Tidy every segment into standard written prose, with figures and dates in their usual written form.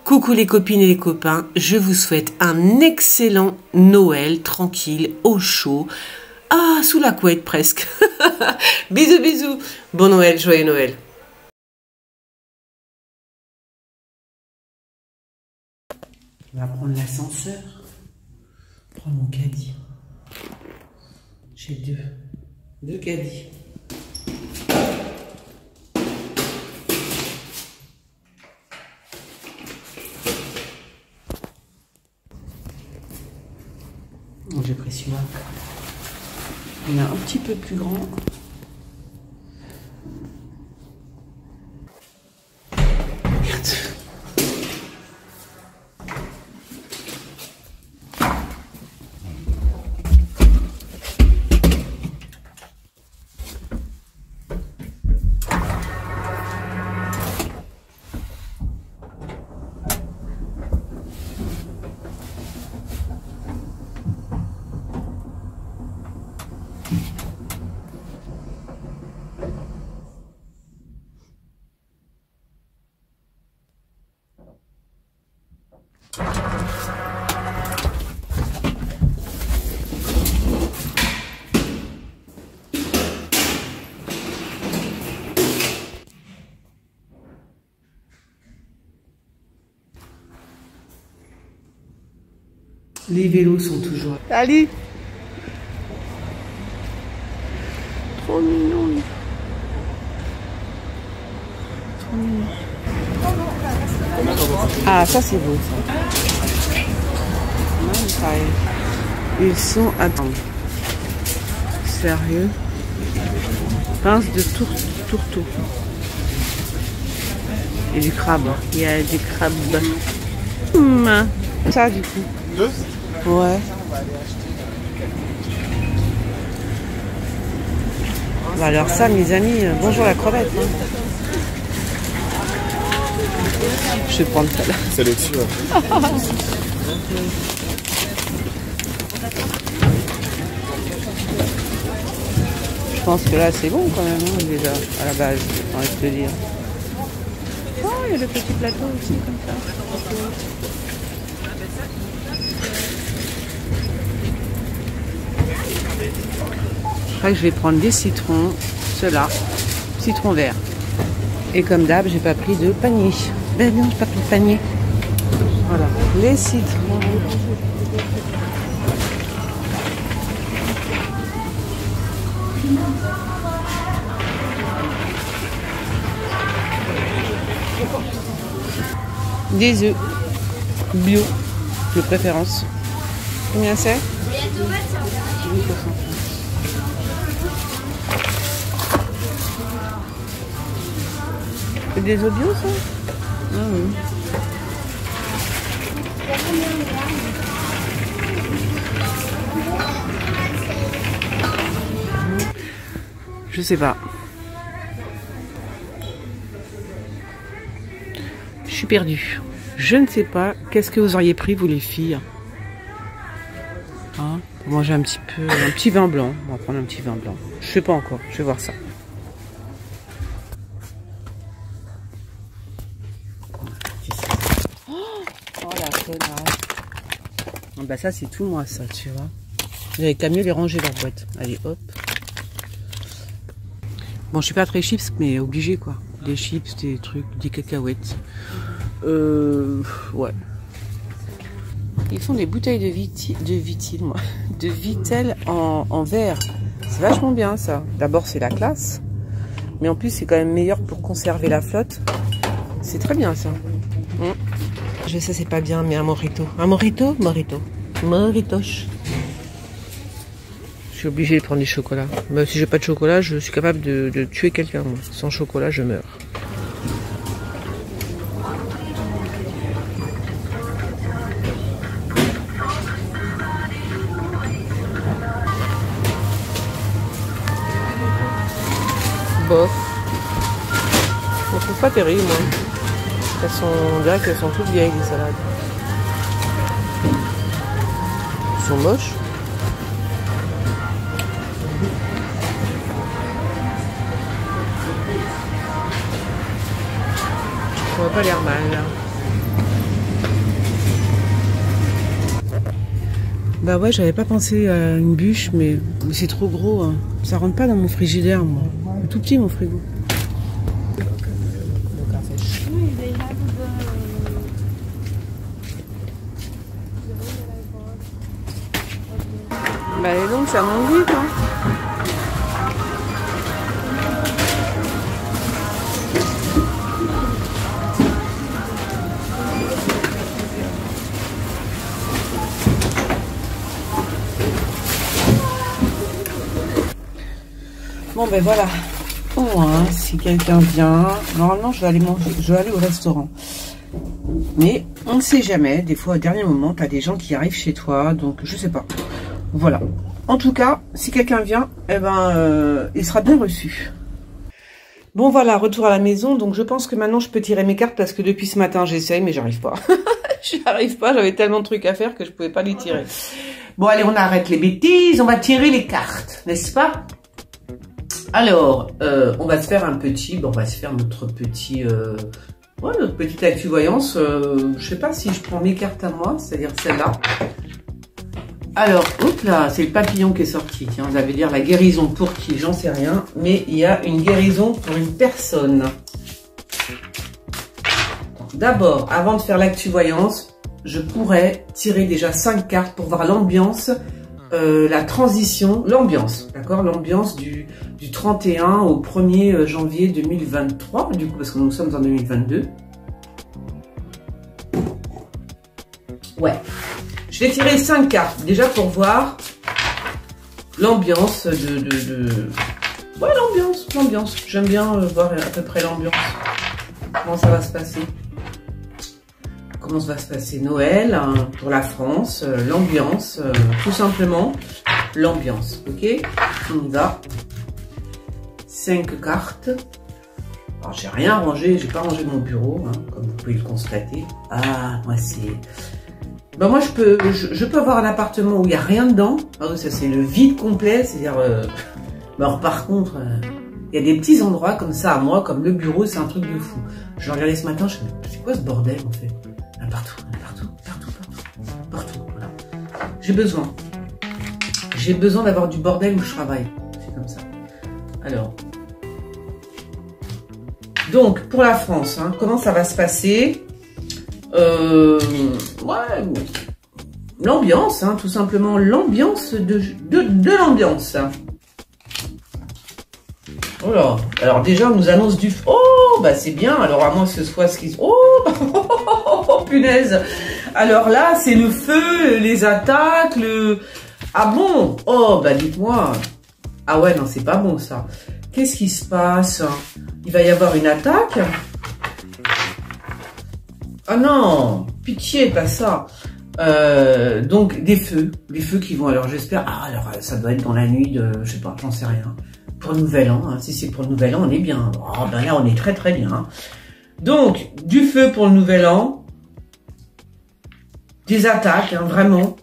Coucou les copines et les copains, je vous souhaite un excellent Noël, tranquille, au chaud, sous la couette presque. Bisous bisous, bon Noël, joyeux Noël. On va prendre l'ascenseur, prendre mon caddie. J'ai deux caddies. J'ai pris celui-là. Il est un petit peu plus grand. Merde. Les vélos sont toujours... Allez. Trop mignon. Trop mignon. Ah, ça c'est beau ça. Ils sont... Attends. Sérieux. Pince de tourteau. Et du crabe. Il y a des crabes. Ça du coup. Deux? Ouais. Bah alors ça, mes amis, bonjour la crevette. Hein. Je vais prendre ça là. C'est le dessus. Je pense que là c'est bon quand même, hein, déjà, à la base, j'ai envie de te dire. Oh, il y a le petit plateau aussi comme ça. Je crois que je vais prendre des citrons, ceux-là, citron vert. Et comme d'hab, j'ai pas pris de panier. Ben non, j'ai pas pris de panier. Voilà, les citrons. Des œufs bio, de préférence. Combien c'est? C'est des œufs bio ça? Ah oui. Je sais pas. Je suis perdue. Je ne sais pas. Qu'est-ce que vous auriez pris vous les filles? Hein? Pour manger un petit vin blanc. On va prendre un petit vin blanc. Je sais pas encore. Je vais voir ça. Oh la connasse. Bah ça c'est tout moi ça, tu vois. J'avais qu'à mieux les ranger leur boîte. Allez hop. Bon je suis pas très chips mais obligé quoi. Des chips, des trucs, des cacahuètes. Ouais. Ils font des bouteilles de Vitel en verre. C'est vachement bien ça. D'abord c'est la classe. Mais en plus c'est quand même meilleur pour conserver la flotte. C'est très bien ça. Je sais c'est pas bien mais un mojito. Un mojito? Moritoche. Je suis obligée de prendre du chocolat. Mais si j'ai pas de chocolat, je suis capable de tuer quelqu'un. Sans chocolat, je meurs. Bof. Je trouve pas terrible, moi. On dirait qu'elles sont toutes vieilles, les salades. Elles sont moches. Ça va pas l'air mal là. Bah ouais, j'avais pas pensé à une bûche, mais c'est trop gros. Hein. Ça rentre pas dans mon frigidaire, moi. C'est tout petit, mon frigo. Bah et donc, ça monte vite, hein. Bon ben voilà, au moins si quelqu'un vient, normalement je vais aller manger, je vais aller au restaurant. Mais on ne sait jamais, des fois au dernier moment, tu as des gens qui arrivent chez toi, donc je sais pas. Voilà. En tout cas, si quelqu'un vient, eh ben, il sera bien reçu. Bon voilà, retour à la maison, donc je pense que maintenant je peux tirer mes cartes parce que depuis ce matin j'essaye mais j'arrive pas. J'arrive pas, j'avais tellement de trucs à faire que je pouvais pas les tirer. Bon allez, on arrête les bêtises, on va tirer les cartes, n'est-ce pas? Alors, on va se faire un petit, bon, on va se faire notre petit, ouais, notre petite actu-voyance. Je sais pas si je prends mes cartes à moi, c'est-à-dire celle-là. Alors, hop là, c'est le papillon qui est sorti. Tiens, on avait dire la guérison pour qui, j'en sais rien. Mais il y a une guérison pour une personne. D'abord, avant de faire l'actu-voyance, je pourrais tirer déjà 5 cartes pour voir l'ambiance. La transition, l'ambiance, d'accord, l'ambiance du 31 au 1er janvier 2023, du coup, parce que nous sommes en 2022. Ouais, je vais tirer 5 cartes, déjà pour voir l'ambiance ouais, l'ambiance, j'aime bien voir à peu près l'ambiance, comment ça va se passer. Comment ça va se passer Noël hein, pour la France, l'ambiance, tout simplement, l'ambiance, ok? On y va. 5 cartes. Alors, j'ai rien rangé, j'ai pas rangé mon bureau, hein, comme vous pouvez le constater. Ah, moi c'est... Ben, moi je peux avoir un appartement où il n'y a rien dedans. Ah, ça c'est le vide complet, c'est-à-dire... Alors par contre, il y a des petits endroits comme ça à moi, comme le bureau, c'est un truc de fou. Je regardais ce matin, je me suis dit, c'est quoi ce bordel en fait? Partout, voilà. J'ai besoin d'avoir du bordel où je travaille. C'est comme ça. Alors. Donc, pour la France, hein, comment ça va se passer? Ouais. L'ambiance, hein, tout simplement. L'ambiance de l'ambiance. Oh là. Alors déjà, on nous annonce du... Oh, bah c'est bien. Alors à moins que ce soit ce qui... Oh, punaise. Alors là, c'est le feu, les attaques, le... Ah bon? Oh, bah dites-moi. Ah ouais, non, c'est pas bon ça. Qu'est-ce qui se passe? Il va y avoir une attaque? Ah non, pitié, pas ça. Donc des feux qui vont... Alors j'espère... Ah, alors ça doit être dans la nuit de... Je sais pas, j'en sais rien. Pour le Nouvel An, hein. Si c'est pour le Nouvel An, on est bien. Oh, ben là, on est très très bien. Hein. Donc, du feu pour le Nouvel An. Des attaques, hein, vraiment.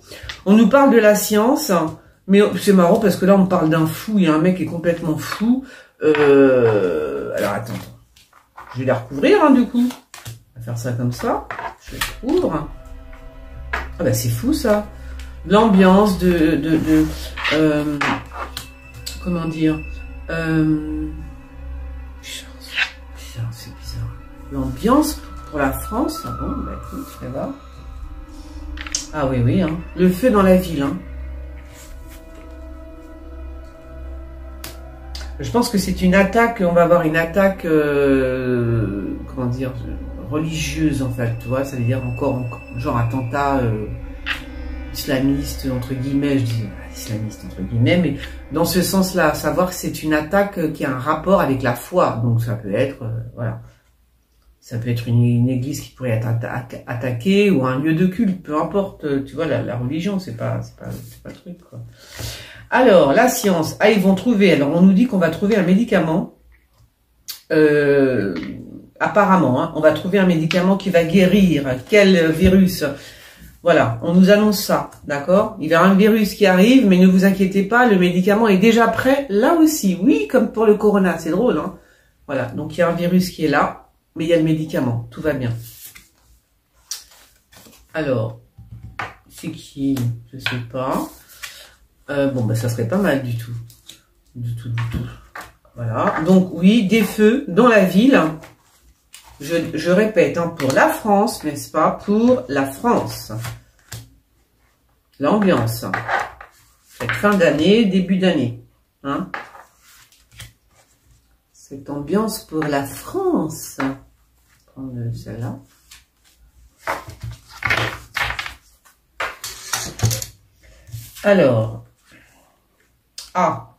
On nous parle de la science, mais c'est marrant parce que là, on parle d'un fou. Il y a un mec qui est complètement fou. Alors, attends. Je vais la recouvrir, hein, du coup. On va faire ça comme ça. Je la couvre. Ah bah, c'est fou, ça. L'ambiance comment dire c'est bizarre. L'ambiance pour la France. Ah bon, bah écoute, je vais voir. Ah oui, oui, hein. Le feu dans la ville. Hein. Je pense que c'est une attaque, on va avoir une attaque, comment dire, religieuse en fait, tu vois, ça veut dire encore genre attentat islamiste, entre guillemets, je dis islamiste, entre guillemets, mais dans ce sens-là, savoir que c'est une attaque qui a un rapport avec la foi, donc ça peut être, voilà, ça peut être une église qui pourrait être attaquée, ou un lieu de culte, peu importe, tu vois, la religion, c'est pas le truc, quoi. Alors, la science, ah, ils vont trouver, alors on nous dit qu'on va trouver un médicament, apparemment, hein, on va trouver un médicament qui va guérir quel virus? Voilà, on nous annonce ça, d'accord? Il y a un virus qui arrive, mais ne vous inquiétez pas, le médicament est déjà prêt, là aussi. Oui, comme pour le corona, c'est drôle, hein? Voilà, donc il y a un virus qui est là, mais il y a le médicament, tout va bien. Alors, c'est qui? Je sais pas. Bon, bah, ça serait pas mal du tout. Du tout. Voilà. Donc, oui, des feux dans la ville. Je répète, hein, pour la France, n'est-ce pas? Pour la France. L'ambiance. Cette fin d'année, début d'année. Hein? Cette ambiance pour la France. Prendre celle-là. Alors. Ah.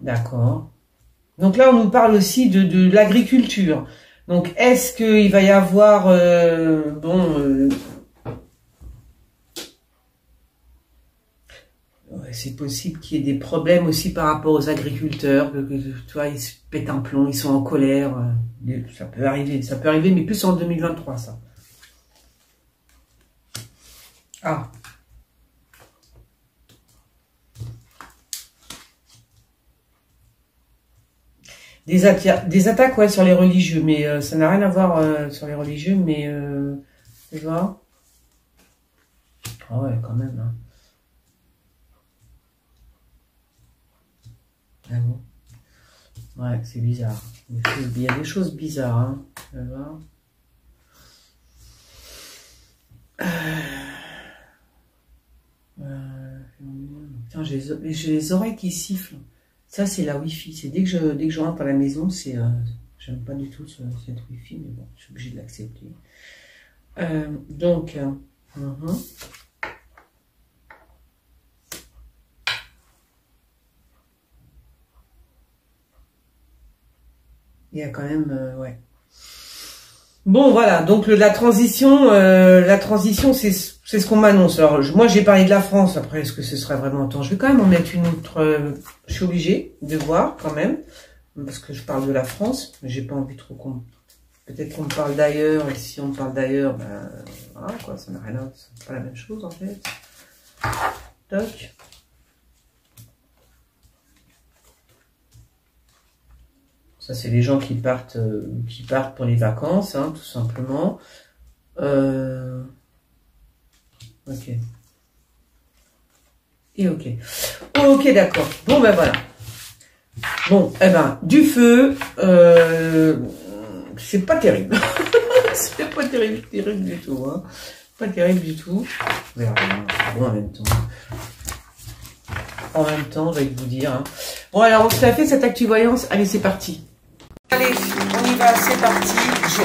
D'accord. Donc là, on nous parle aussi de l'agriculture. Donc, est-ce qu'il va y avoir... c'est possible qu'il y ait des problèmes aussi par rapport aux agriculteurs, que tu vois, ils se pètent un plomb, ils sont en colère. Ça peut arriver, mais plus en 2023, ça. Ah. Des attaques, ouais, sur les religieux, mais ça n'a rien à voir sur les religieux, mais tu vois. Ah ouais, quand même, hein. Ah bon. Ouais, c'est bizarre. Il y a des choses bizarres, hein. Tu vois. Putain, j'ai les oreilles qui sifflent. Ça, c'est la Wi-Fi. C'est dès que je rentre à la maison, c'est... j'aime pas du tout cette Wi-Fi, mais bon, je suis obligée de l'accepter. Donc... il y a quand même... ouais. Bon, voilà. Donc, la transition, c'est ce qu'on m'annonce. Alors, moi, j'ai parlé de la France. Après, est-ce que ce serait vraiment temps? Je vais quand même en mettre une autre... je suis obligée de voir, quand même. Parce que je parle de la France. Mais j'ai pas envie trop qu'on... Peut-être qu'on me parle d'ailleurs. Et si on me parle d'ailleurs, ben... voilà, quoi. Ça n'a rien à voir. C'est pas la même chose, en fait. Toc. Ça, c'est les gens qui partent pour les vacances, hein, tout simplement. Ok. Et ok. Ok, d'accord. Bon, ben voilà. Bon, eh ben, du feu, c'est pas terrible. C'est pas terrible du tout, hein. Pas terrible du tout. On verra bien. Bon, en même temps. En même temps, je vais vous dire. Hein. Bon, alors, on s'est fait cette actu-voyance. Allez, c'est parti. Allez, on y va, c'est parti. Je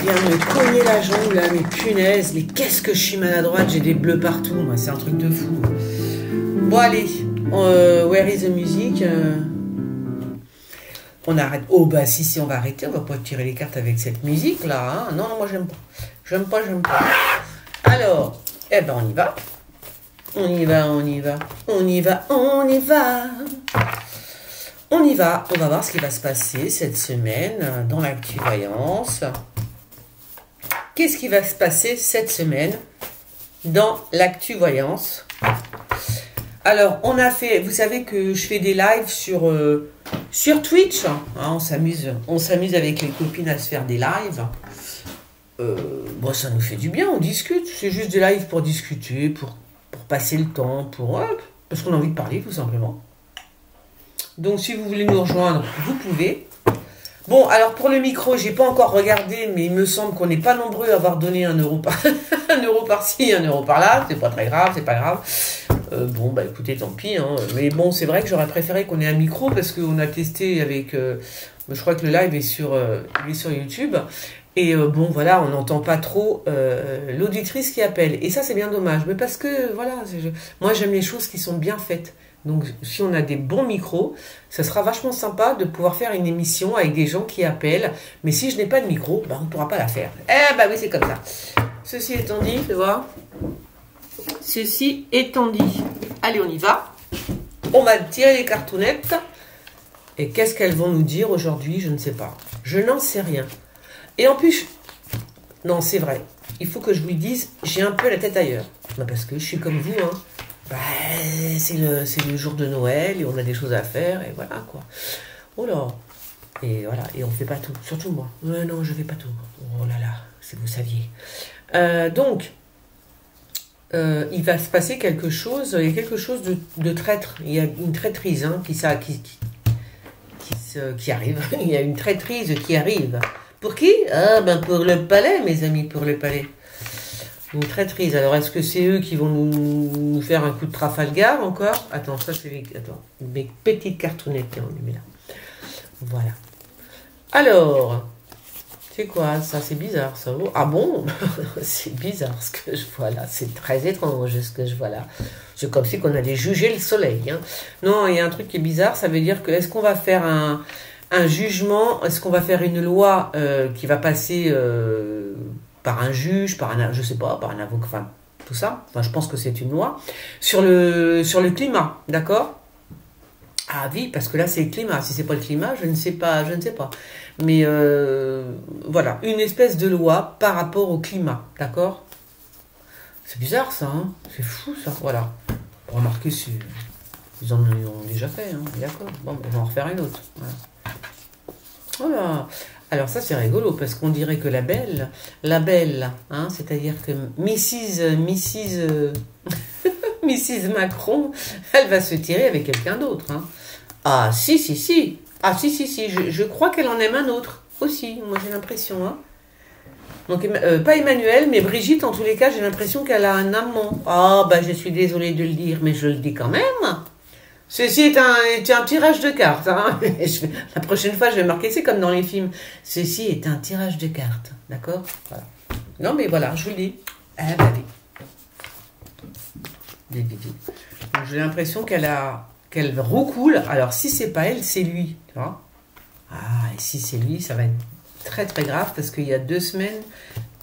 viens me cogner la jambe là, mais punaise, mais qu'est-ce que je suis maladroite, j'ai des bleus partout, moi, c'est un truc de fou. Bon, allez, where is the music? On arrête. Oh, bah, si, on va arrêter, on va pas tirer les cartes avec cette musique là. Hein. Non, moi, j'aime pas. J'aime pas. Alors, eh ben, on y va. On y va. On va voir ce qui va se passer cette semaine dans l'actu-voyance. Qu'est-ce qui va se passer cette semaine dans l'actu-voyance? Alors, on a fait, vous savez que je fais des lives sur Twitch. Hein, on s'amuse avec les copines à se faire des lives. Bon, ça nous fait du bien, on discute. C'est juste des lives pour discuter, pour passer le temps, parce qu'on a envie de parler tout simplement. Donc, si vous voulez nous rejoindre, vous pouvez. Bon, alors pour le micro, j'ai pas encore regardé, mais il me semble qu'on n'est pas nombreux à avoir donné 1 euro par... 1 euro par-ci, 1 euro par-là. C'est pas très grave, c'est pas grave. Bon, bah écoutez, tant pis. Hein. Mais bon, c'est vrai que j'aurais préféré qu'on ait un micro, parce qu'on a testé avec... je crois que le live est sur YouTube. Et bon, voilà, on n'entend pas trop l'auditrice qui appelle. Et ça, c'est bien dommage. Mais parce que, voilà, moi, j'aime les choses qui sont bien faites. Donc, si on a des bons micros, ça sera vachement sympa de pouvoir faire une émission avec des gens qui appellent. Mais si je n'ai pas de micro, bah, on ne pourra pas la faire. Eh bah oui, c'est comme ça. Ceci étant dit, tu vois. Ceci étant dit. Allez, on y va. On va tirer les cartounettes. Et qu'est-ce qu'elles vont nous dire aujourd'hui? Je ne sais pas. Je n'en sais rien. Et en plus, non, c'est vrai. Il faut que je vous dise, j'ai un peu la tête ailleurs. Bah, parce que je suis comme vous, hein. Bah, c'est le jour de Noël et on a des choses à faire et voilà quoi. Oh là. Et voilà, et on fait pas tout, surtout moi. Non, je fais pas tout. Oh là là, si vous saviez. Donc, il va se passer quelque chose, il y a quelque chose de traître, il y a une traîtrise hein, qui arrive, il y a une traîtrise qui arrive. Pour qui? Ah ben pour le palais, mes amis, pour le palais. Une traîtrise. Alors, est-ce que c'est eux qui vont nous faire un coup de Trafalgar encore? Attends, ça c'est les... Attends, mes petites cartounettes, on les met là. Voilà. Alors, c'est quoi ça? C'est bizarre, ça. Ah bon? C'est bizarre ce que je vois là. C'est très étrange ce que je vois là. C'est comme si on allait juger le soleil. Hein. Non, il y a un truc qui est bizarre. Ça veut dire que est-ce qu'on va faire un jugement? Est-ce qu'on va faire une loi qui va passer... par un juge, par un, je sais pas, par un avocat, enfin, tout ça. Enfin, je pense que c'est une loi. Sur le climat, d'accord? Ah oui, parce que là, c'est le climat. Si c'est pas le climat, je ne sais pas, je ne sais pas. Mais voilà, une espèce de loi par rapport au climat, d'accord? C'est bizarre, ça, hein? C'est fou, ça, voilà. Remarquez, ils en ont déjà fait, hein, d'accord? Bon, on va en refaire une autre. Voilà. Voilà. Alors ça c'est rigolo parce qu'on dirait que la belle, hein, c'est-à-dire que Mrs Macron, elle va se tirer avec quelqu'un d'autre. Hein. Ah si. Ah si, je crois qu'elle en aime un autre aussi, moi j'ai l'impression. Hein. Donc pas Emmanuel, mais Brigitte en tous les cas, j'ai l'impression qu'elle a un amant. Ah bah je suis désolée de le dire, mais je le dis quand même. Ceci est un tirage de cartes. Hein. La prochaine fois, je vais marquer, c'est comme dans les films. Ceci est un tirage de cartes. D'accord? Voilà. Non, mais voilà, je vous le dis. Ah, bah oui. Donc, j'ai l'impression qu'elle roucoule. Alors, si c'est pas elle, c'est lui. Tu vois? Ah, et si c'est lui, ça va être très, très grave parce qu'il y a 2 semaines,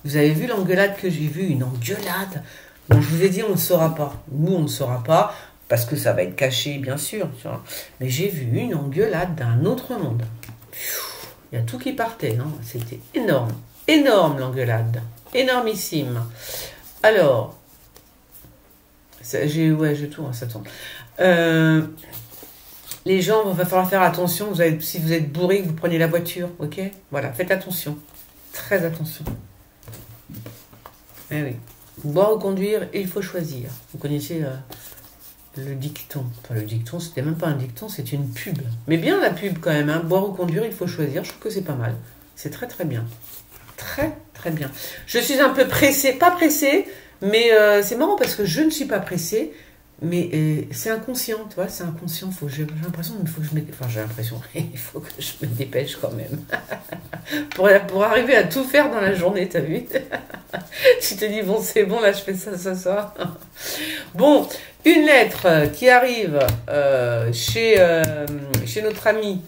vous avez vu l'engueulade que j'ai vue? Une engueulade. Bon, je vous ai dit, on ne saura pas. Nous, on ne saura pas. Parce que ça va être caché, bien sûr. Tu vois. Mais j'ai vu une engueulade d'un autre monde. Il y a tout qui partait. Hein. C'était énorme. Énorme l'engueulade. Énormissime. Alors, je tourne, ça tourne. Les gens, il va falloir faire attention. Si vous êtes bourré, vous prenez la voiture. Ok? Voilà, faites attention. Très attention. Eh oui. Boire ou conduire, il faut choisir. Vous connaissez... le dicton. Enfin, le dicton, c'était même pas un dicton, c'est une pub. Mais bien la pub quand même. Hein. Boire ou conduire, il faut choisir. Je trouve que c'est pas mal. C'est très très bien. Très très bien. Je suis un peu pressée. Pas pressée, mais c'est marrant parce que je ne suis pas pressée. Mais c'est inconscient, tu vois, c'est inconscient. J'ai l'impression qu'il faut que je me... Enfin, j'ai l'impression, il faut que je me dépêche quand même. pour arriver à tout faire dans la journée, t'as vu? Tu te dis, bon, c'est bon, là, je fais ça. Bon, une lettre qui arrive chez notre ami.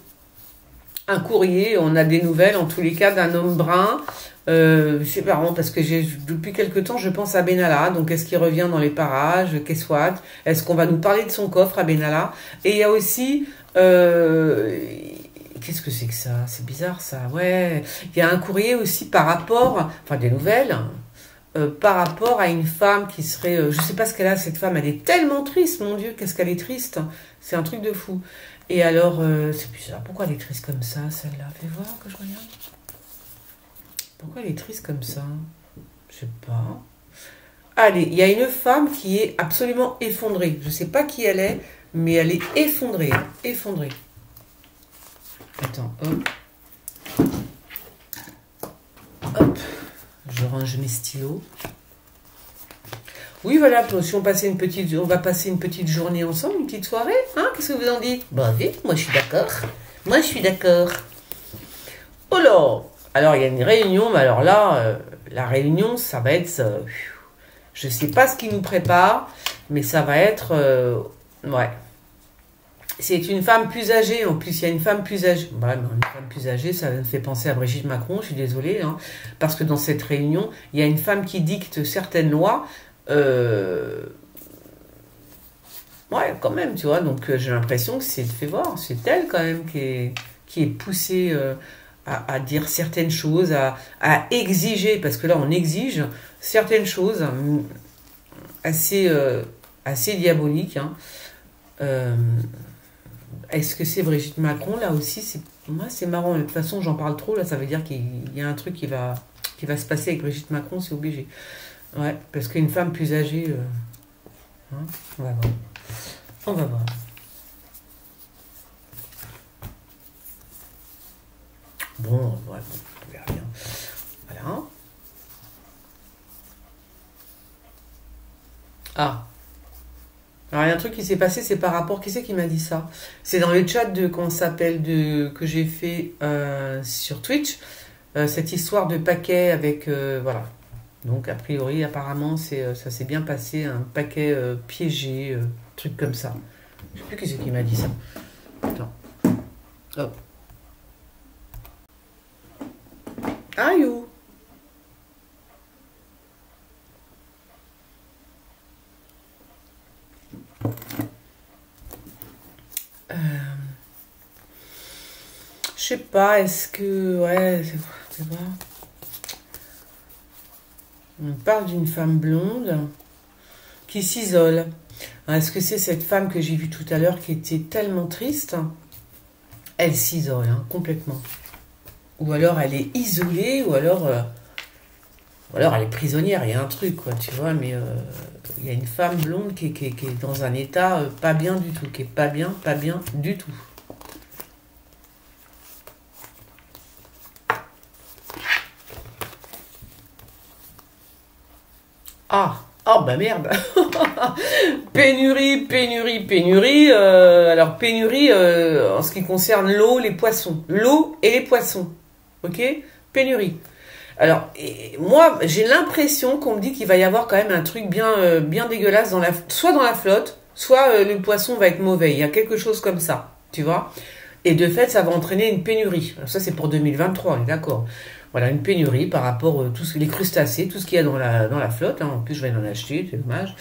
Un courrier, on a des nouvelles, en tous les cas, d'un homme brun. C'est marrant parce que depuis quelque temps, je pense à Benalla. Donc, est-ce qu'il revient dans les parages? Qu'est-ce soit? Est-ce qu'on va nous parler de son coffre à Benalla? Et il y a aussi... qu'est-ce que c'est que ça? C'est bizarre, ça. Ouais. Il y a un courrier aussi par rapport... Enfin, des nouvelles... par rapport à une femme qui serait... je sais pas ce qu'elle a, cette femme. Elle est tellement triste, mon Dieu. Qu'est-ce qu'elle est triste. C'est un truc de fou. Et alors, c'est bizarre. Pourquoi elle est triste comme ça, celle-là? Fais voir que je regarde. Pourquoi elle est triste comme ça? Je sais pas. Allez, il y a une femme qui est absolument effondrée. Je sais pas qui elle est, mais elle est effondrée. Effondrée. Attends, hop. Hop. Je range mes stylos. Oui, voilà, si on va passer une petite journée ensemble, une petite soirée. Hein, qu'est-ce que vous en dites? Bah oui, moi je suis d'accord. Moi je suis d'accord. Oh là! Alors, il y a une réunion, mais alors là, la réunion, ça va être... je ne sais pas ce qui nous prépare, mais ça va être... ouais. C'est une femme plus âgée, en plus, il y a une femme plus âgée. Ouais, mais une femme plus âgée, ça me fait penser à Brigitte Macron, je suis désolée, hein, parce que dans cette réunion, il y a une femme qui dicte certaines lois. Ouais, quand même, tu vois, donc j'ai l'impression que c'est... Fais voir, c'est elle, quand même, qui est poussée... à dire certaines choses, à exiger, parce que là on exige certaines choses assez diaboliques. Hein. Est-ce que c'est Brigitte Macron? Là aussi, moi c'est marrant. De toute façon, j'en parle trop, là ça veut dire qu'il y a un truc qui va se passer avec Brigitte Macron, c'est obligé. Ouais, parce qu'une femme plus âgée... hein, on va voir. On va voir. Bon, ouais, on verra bien. Voilà. Ah. Alors, il y a un truc qui s'est passé, c'est par rapport... Qui c'est qui m'a dit ça? C'est dans le chat de... Comment ça s'appelle que j'ai fait sur Twitch. Cette histoire de paquet avec... voilà. Donc, a priori, apparemment, ça s'est bien passé. Un paquet piégé, truc comme ça. Je sais plus qui c'est qui m'a dit ça. Attends. Hop. Aïe. Je sais pas, est-ce que... Ouais, c'est pas... On parle d'une femme blonde qui s'isole. Est-ce que c'est cette femme que j'ai vue tout à l'heure qui était tellement triste? Elle s'isole, hein, complètement. Ou alors elle est isolée, ou alors elle est prisonnière, il y a un truc, quoi, tu vois, mais il y a une femme blonde qui est dans un état pas bien du tout, qui est pas bien du tout. Ah, oh bah merde. Pénurie. Alors pénurie en ce qui concerne l'eau, les poissons. L'eau et les poissons. Ok? Pénurie. Alors, moi, j'ai l'impression qu'on me dit qu'il va y avoir quand même un truc bien dégueulasse soit dans la flotte, soit le poisson va être mauvais. Il y a quelque chose comme ça, tu vois? Et de fait, ça va entraîner une pénurie. Alors ça, c'est pour 2023, on est d'accord. Voilà, une pénurie par rapport à tous les crustacés, tout ce qu'il y a dans la flotte. Hein. En plus, je vais en acheter, c'est dommage.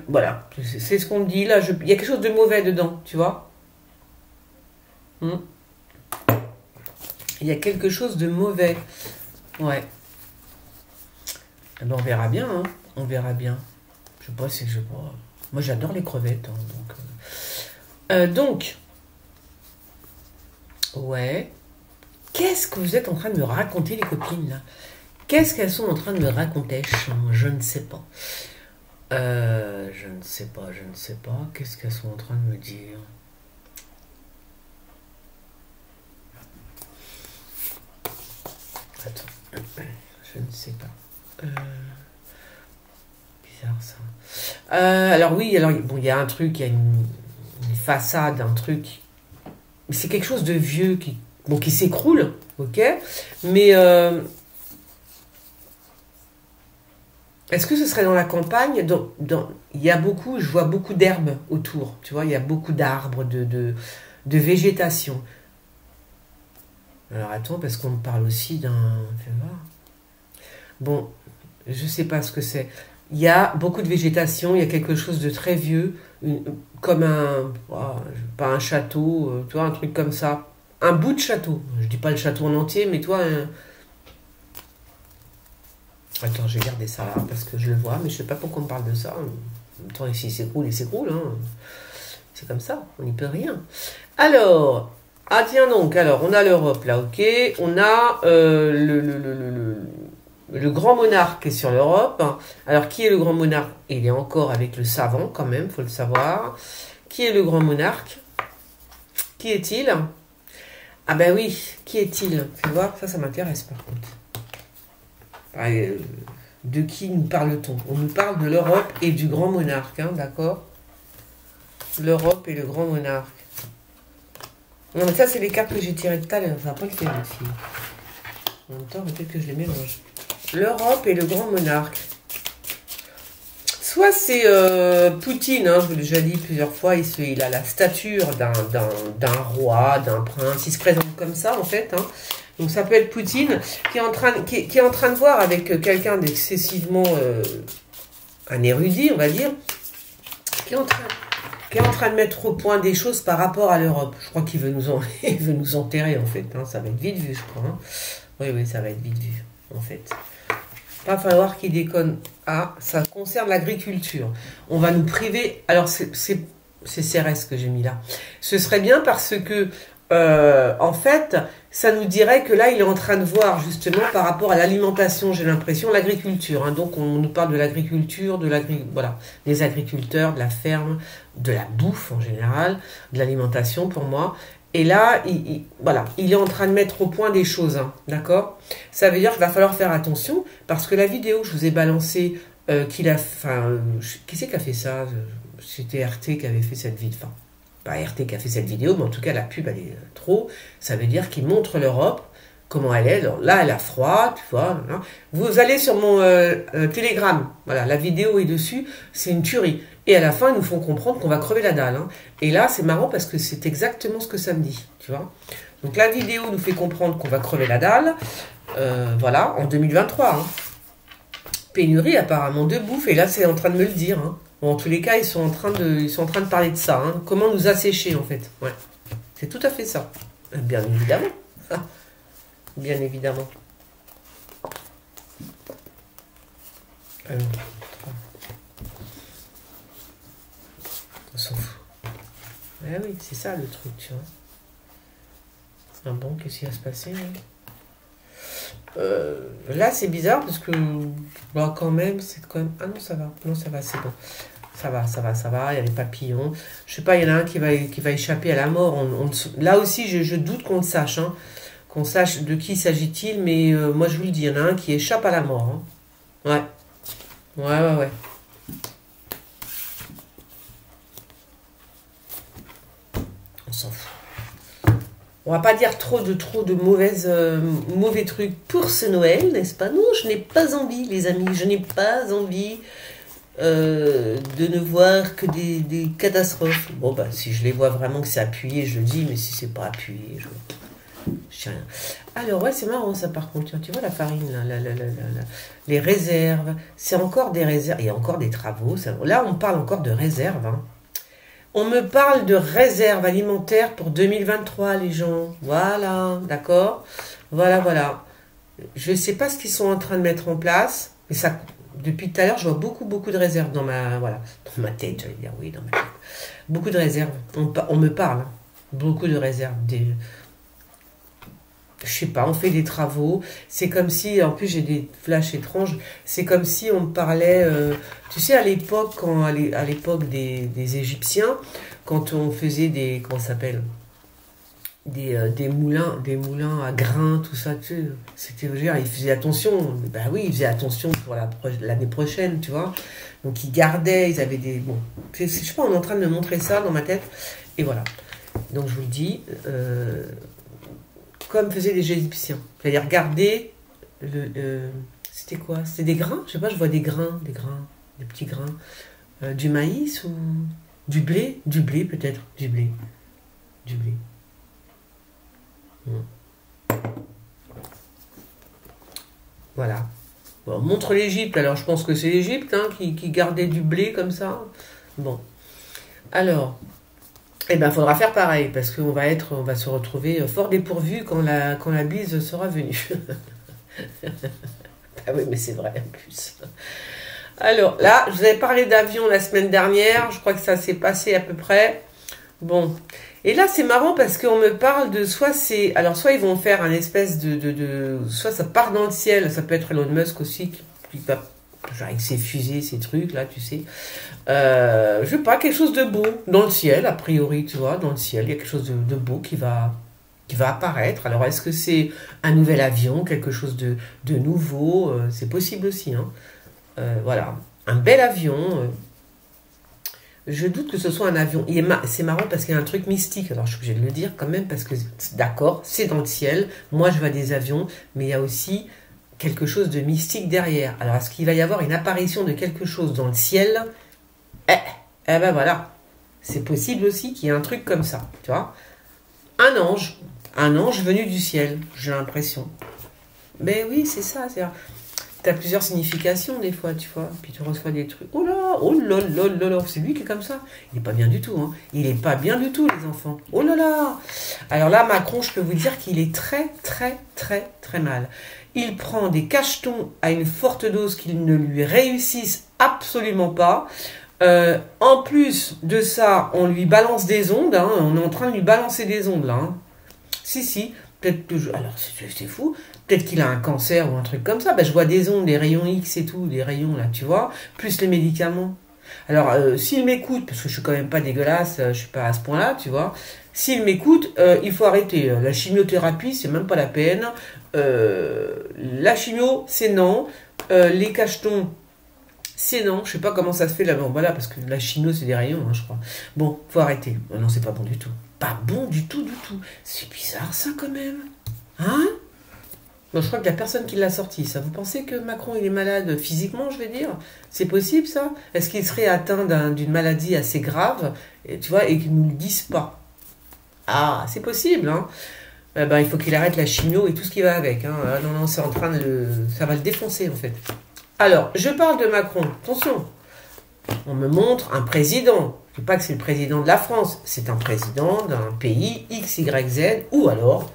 Voilà, c'est ce qu'on me dit. Là, il y a quelque chose de mauvais dedans, tu vois. Il y a quelque chose de mauvais. Ouais. Eh ben, on verra bien, hein. On verra bien. Je sais pas si je sais pas. Moi, j'adore les crevettes, hein, donc, ouais. Qu'est-ce que vous êtes en train de me raconter, les copines, là? Qu'est-ce qu'elles sont en train de me raconter? Je ne sais pas. Je ne sais pas. Qu'est-ce qu'elles sont en train de me dire? Attends. Je ne sais pas. Bizarre, ça. Alors oui, bon, il y a un truc, il y a une façade, un truc. C'est quelque chose de vieux qui s'écroule, ok? Mais est-ce que ce serait dans la campagne? Il y a je vois beaucoup d'herbes autour, tu vois, il y a beaucoup d'arbres, de végétation. Alors attends, parce qu'on me parle aussi d'un... Fais voir. Bon, je sais pas ce que c'est. Il y a beaucoup de végétation, il y a quelque chose de très vieux, comme pas un château, tu vois, un truc comme ça. Un bout de château. Je dis pas le château en entier, mais toi... Attends, j'ai gardé ça là, parce que je le vois, mais je sais pas pourquoi on me parle de ça. En même temps, ici, il s'écroule, hein. C'est comme ça, on n'y peut rien. Alors, ah tiens donc, alors, on a l'Europe là, ok. On a le grand monarque qui est sur l'Europe. Alors, qui est le grand monarque? Il est encore avec le savant, quand même, faut le savoir. Qui est le grand monarque? Qui est-il? Ah ben oui, qui est-il? Tu vois, ça m'intéresse par contre. De qui nous parle-t-on? On nous parle de l'Europe et du grand monarque, hein, d'accord? L'Europe et le grand monarque. Non, mais ça, c'est les cartes que j'ai tirées tout à l'heure. Ça va pas le faire, les filles. En même temps, peut-être que je les mélange. L'Europe et le grand monarque. Soit c'est Poutine, hein, je vous l'ai déjà dit plusieurs fois, il a la stature d'un roi, d'un prince. Il se présente comme ça, en fait, hein. Donc ça peut être Poutine qui est en train de voir avec quelqu'un d'excessivement un érudit, on va dire, qui est en train de mettre au point des choses par rapport à l'Europe. Je crois qu'il veut il veut nous enterrer, en fait. Hein. Ça va être vite vu, je crois. Hein. Oui, ça va être vite vu, en fait. Pas falloir qu'il déconne. Ah, ça concerne l'agriculture. On va nous priver... Alors, c'est CRS que j'ai mis là. Ce serait bien parce que en fait, ça nous dirait que là, il est en train de voir justement par rapport à l'alimentation, j'ai l'impression, l'agriculture. Hein. Donc, on nous parle de l'agriculture, voilà, des agriculteurs, de la ferme, de la bouffe en général, de l'alimentation pour moi. Et là, voilà, il est en train de mettre au point des choses, hein, d'accord? Ça veut dire qu'il va falloir faire attention parce que la vidéo que je vous ai balancée, qui c'est qui a fait ça? C'était RT qui avait fait cette vidéo. Enfin, pas RT qui a fait cette vidéo, mais en tout cas, la pub, elle est trop. Ça veut dire qu'il montre l'Europe, comment elle est. Alors, là, elle a froid, tu vois. Hein. Vous allez sur mon Telegram. Voilà, la vidéo est dessus. C'est une tuerie. Et à la fin, ils nous font comprendre qu'on va crever la dalle. Hein. Et là, c'est marrant parce que c'est exactement ce que ça me dit. Tu vois. Donc, la vidéo nous fait comprendre qu'on va crever la dalle. Voilà, en 2023. Hein. Pénurie, apparemment, de bouffe. Et là, c'est en train de me le dire. Hein. Bon, en tous les cas, ils sont en train de parler de ça. Hein. Comment nous assécher, en fait. Ouais. C'est tout à fait ça. Bien évidemment. Bien évidemment. Alors, on s'en fout. Eh oui, c'est ça le truc, tu vois. Ah bon, qu'est-ce qui va se passer là, c'est bizarre parce que bah, quand même, c'est quand même... Ah non, ça va. Non, ça va, c'est bon. Ça va. Il y a les papillons. Je sais pas, il y en a un qui va échapper à la mort. Là aussi, je doute qu'on le sache. Hein. Qu'on sache de qui s'agit-il. Mais moi, je vous le dis, il y en a un qui échappe à la mort. Hein. Ouais. On s'en fout. On va pas dire trop de mauvais trucs pour ce Noël, n'est-ce pas? Non, je n'ai pas envie, les amis. Je n'ai pas envie de ne voir que des catastrophes. Bon, bah, si je les vois vraiment que c'est appuyé, je le dis, mais si c'est pas appuyé, je sais rien. Alors, ouais, c'est marrant ça, par contre. Tu vois la farine, là, les réserves. C'est encore des réserves. Il y a encore des travaux. Là, on parle encore de réserves, hein. On me parle de réserve alimentaire pour 2023, les gens. Voilà, d'accord? Voilà. Je ne sais pas ce qu'ils sont en train de mettre en place, mais ça, depuis tout à l'heure, je vois beaucoup de réserves dans ma tête, j'allais dire, oui, dans ma tête. Beaucoup de réserves. On me parle, hein. Beaucoup de réserves. Je sais pas, on fait des travaux. C'est comme si, en plus j'ai des flashs étranges, c'est comme si on me parlait, tu sais, à l'époque, à l'époque des Égyptiens, quand on faisait des, comment ça s'appelle, des moulins à grains, tout ça, tu sais, c'était, je veux dire, ils faisaient attention, ben oui, ils faisaient attention pour l'année prochaine, tu vois, donc ils gardaient, ils avaient des, bon, je sais pas, on est en train de me montrer ça dans ma tête, et voilà, donc je vous le dis, comme faisaient les Égyptiens. C'est-à-dire garder c'était quoi? C'était des grains? Je sais pas, je vois des petits grains. Du maïs ou du blé? Du blé peut-être. Du blé. Voilà. Bon, on montre l'Égypte. Alors je pense que c'est l'Égypte hein, qui gardait du blé comme ça. Bon. Alors... Eh bien, il faudra faire pareil, parce qu'on va se retrouver fort dépourvu quand la bise sera venue. Ah oui, mais c'est vrai, en plus. Alors, là, je vous avais parlé d'avion la semaine dernière, je crois que ça s'est passé à peu près. Bon. Et là, c'est marrant, parce qu'on me parle de, soit ils vont faire un espèce soit ça part dans le ciel, ça peut être Elon Musk aussi, qui va... Genre avec ses fusées, ces trucs là, tu sais. Je sais pas, quelque chose de beau dans le ciel, a priori, tu vois, dans le ciel, il y a quelque chose de beau qui va apparaître. Alors, est-ce que c'est un nouvel avion, quelque chose de nouveau? C'est possible aussi, hein. Voilà, un bel avion. Je doute que ce soit un avion. C'est marrant parce qu'il y a un truc mystique. Alors, je suis obligée de le dire quand même parce que, d'accord, c'est dans le ciel. Moi, je vois des avions, mais il y a aussi... quelque chose de mystique derrière. Alors, est-ce qu'il va y avoir une apparition de quelque chose dans le ciel? Eh ben voilà. C'est possible aussi qu'il y ait un truc comme ça, tu vois. Un ange venu du ciel, j'ai l'impression. Ben oui, c'est ça. Tu as plusieurs significations des fois, tu vois. Puis tu reçois des trucs. Oh là, c'est lui qui est comme ça. Il n'est pas bien du tout, hein. Il n'est pas bien du tout, les enfants. Oh là là. Alors là, Macron, je peux vous dire qu'il est très mal. Il prend des cachetons à une forte dose qui ne lui réussissent absolument pas. En plus de ça, on lui balance des ondes. Hein, on est en train de lui balancer des ondes là. Hein. Si, peut-être que alors c'est fou, peut-être qu'il a un cancer ou un truc comme ça. Ben, je vois des ondes, des rayons X et tout, des rayons là, tu vois, plus les médicaments. Alors, s'il m'écoute, parce que je suis quand même pas dégueulasse, je suis pas à ce point-là, tu vois, s'il m'écoute, il faut arrêter. La chimiothérapie, c'est même pas la peine. La chimio, c'est non. Les cachetons, c'est non. Je sais pas comment ça se fait là, bon, voilà, parce que la chimio, c'est des rayons, hein, je crois. Bon, faut arrêter. Non, c'est pas bon du tout. Pas bon du tout, du tout. C'est bizarre, ça, quand même. Hein? Bon, je crois qu'il n'y a personne qui l'a sorti, ça. Vous pensez que Macron, il est malade physiquement, je vais dire? C'est possible, ça? Est-ce qu'il serait atteint d'une maladie assez grave, et, tu vois, et qu'ils ne nous le disent pas? Ah, c'est possible, hein? Ben, il faut qu'il arrête la chimio et tout ce qui va avec, hein. Ah, non, c'est en train de ça va le défoncer, en fait. Alors, je parle de Macron. Attention, on me montre un président. Je ne dis pas que c'est le président de la France. C'est un président d'un pays X, Y, Z, ou alors...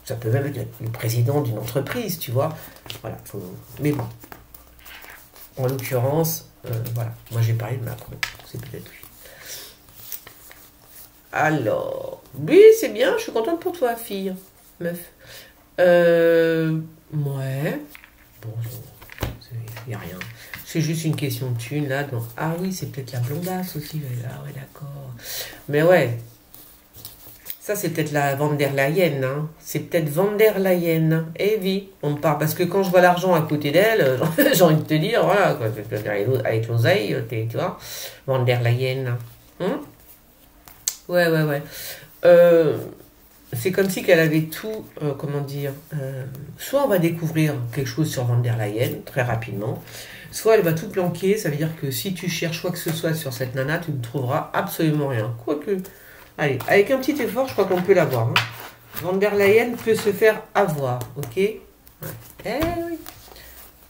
Ça peut même être le président d'une entreprise, tu vois. Voilà, mais bon. En l'occurrence, voilà. Moi, j'ai parlé de Macron. C'est peut-être lui. Alors, oui, c'est bien. Je suis contente pour toi, fille, meuf. Ouais. Bon, il n'y a rien. C'est juste une question de thune, là. Donc, ah oui, c'est peut-être la blondasse aussi. Ah ouais, d'accord. Mais ouais. Ça, c'est peut-être la Van der Leyen, hein. C'est peut-être Van der Leyen. Eh oui, on me parle. Parce que quand je vois l'argent à côté d'elle, j'ai envie de te dire, voilà, quoi, avec l'oseille, tu vois, Van der Leyen. Ouais. C'est comme si qu'elle avait tout, comment dire, soit on va découvrir quelque chose sur Van der Leyen, très rapidement, soit elle va tout planquer, ça veut dire que si tu cherches quoi que ce soit sur cette nana, tu ne trouveras absolument rien. Quoique... Allez, avec un petit effort, je crois qu'on peut l'avoir. Hein. Van der Leyen peut se faire avoir, ok? Ouais. Eh oui.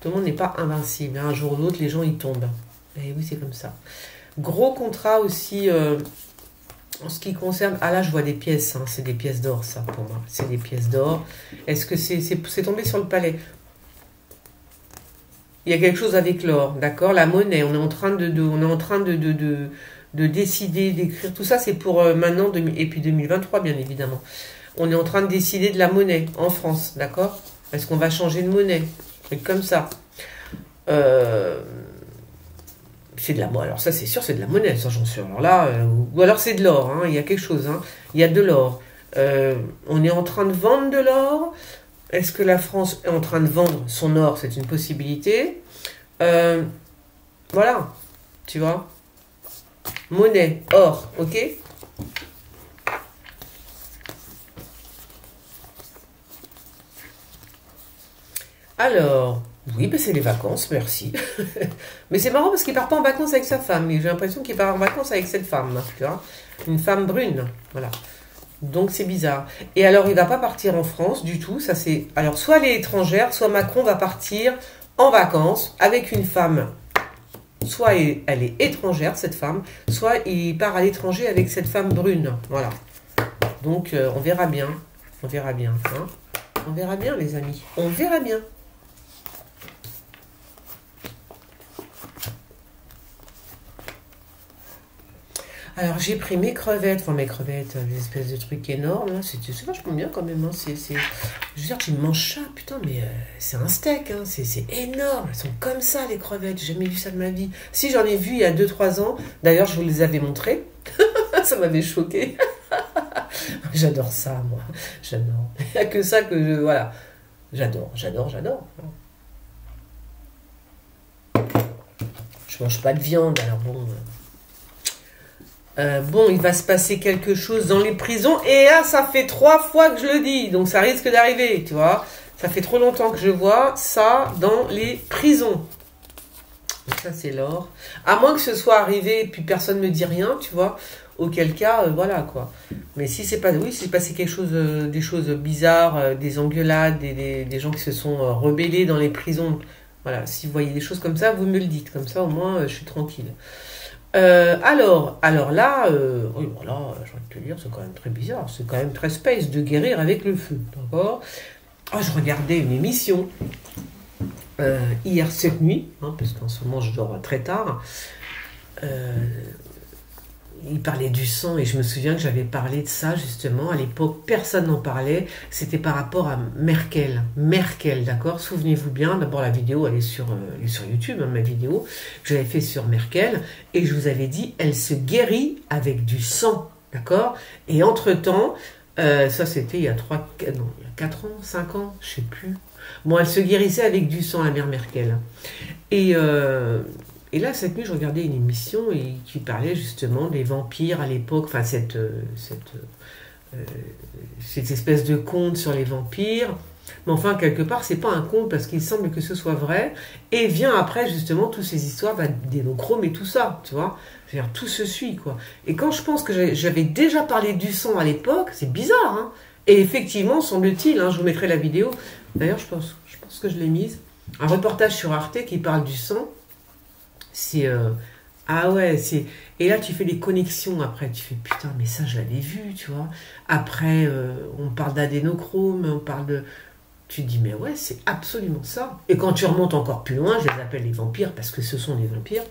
Tout le monde n'est pas invincible. Hein. Un jour ou l'autre, les gens, ils tombent. Eh oui, c'est comme ça. Gros contrat aussi, en ce qui concerne... Ah là, je vois des pièces. Hein. C'est des pièces d'or, ça, pour moi. C'est des pièces d'or. Est-ce que c'est tombé sur le palais? Il y a quelque chose avec l'or, d'accord? La monnaie, on est en train de décider, d'écrire. Tout ça, c'est pour maintenant, et puis 2023, bien évidemment. On est en train de décider de la monnaie en France, d'accord? Est-ce qu'on va changer de monnaie? Truc comme ça. C'est de la monnaie. Alors ça, c'est sûr, c'est de la monnaie, ça, j'en suis. Alors là, ou alors c'est de l'or, hein, il y a quelque chose. Hein, il y a de l'or. On est en train de vendre de l'or. Est-ce que la France est en train de vendre son or? C'est une possibilité. Voilà, tu vois. Monnaie, or, ok? Alors, oui, ben c'est les vacances, merci. Mais c'est marrant parce qu'il part pas en vacances avec sa femme. Mais j'ai l'impression qu'il part en vacances avec cette femme, tu vois? Une femme brune, voilà. Donc c'est bizarre. Et alors, il va pas partir en France du tout. Ça c'est. Alors, soit elle est étrangère, soit Macron va partir en vacances avec une femme. Soit elle est étrangère, cette femme, soit il part à l'étranger avec cette femme brune. Voilà. Donc, on verra bien. On verra bien. Hein. On verra bien, les amis. On verra bien. Alors, j'ai pris mes crevettes. Enfin, mes crevettes, des espèces de trucs énormes. Là. C'est vachement bien, quand même. Hein. Je veux dire, tu manges ça, putain, mais c'est un steak. Hein. C'est énorme. Elles sont comme ça, les crevettes. J'ai jamais vu ça de ma vie. Si, j'en ai vu il y a 2-3 ans. D'ailleurs, je vous les avais montrées. Ça m'avait choqué. J'adore ça, moi. J'adore. Il n'y a que ça que je... Voilà. J'adore. Je mange pas de viande, alors bon... Bon, il va se passer quelque chose dans les prisons. Et là, ça fait 3 fois que je le dis. Donc, ça risque d'arriver, tu vois. Ça fait trop longtemps que je vois ça dans les prisons. Donc, ça, c'est l'or. À moins que ce soit arrivé et puis personne ne me dit rien, tu vois. Auquel cas, voilà, quoi. Mais si c'est pas... Oui, c'est passé quelque chose, des choses bizarres, des engueulades, des gens qui se sont rebellés dans les prisons. Voilà, si vous voyez des choses comme ça, vous me le dites. Comme ça, au moins, je suis tranquille. Alors là, oui, voilà, j'ai envie de te dire, c'est quand même très bizarre, c'est quand même très space de guérir avec le feu, d'accord? Ah, je regardais une émission hier cette nuit, hein, parce qu'en ce moment je dors très tard. il parlait du sang et je me souviens que j'avais parlé de ça justement. À l'époque, personne n'en parlait. C'était par rapport à Merkel. Merkel, d'accord? Souvenez-vous bien, d'abord la vidéo, elle est sur YouTube, hein, ma vidéo, que j'avais fait sur Merkel. Et je vous avais dit, elle se guérit avec du sang, d'accord? Et entre-temps, ça c'était il y a 4 ans, 5 ans, je sais plus. Bon, elle se guérissait avec du sang, la mère Merkel. Et là, cette nuit, je regardais une émission qui parlait justement des vampires à l'époque, enfin cette espèce de conte sur les vampires. Mais enfin, quelque part, c'est pas un conte parce qu'il semble que ce soit vrai. Et vient après justement toutes ces histoires d'adénochrome et tout ça, tu vois. C'est-à-dire, tout se suit, quoi. Et quand je pense que j'avais déjà parlé du sang à l'époque, c'est bizarre, hein. Et effectivement, semble-t-il, hein, je vous mettrai la vidéo. D'ailleurs, je pense que je l'ai mise. Un reportage sur Arte qui parle du sang. C'est ah ouais, c'est et là tu fais des connexions après, tu fais putain mais ça je l'avais vu, tu vois. Après on parle d'adénochrome, on parle de tu te dis mais ouais, c'est absolument ça. Et quand tu remontes encore plus loin, je les appelle les vampires parce que ce sont les vampires.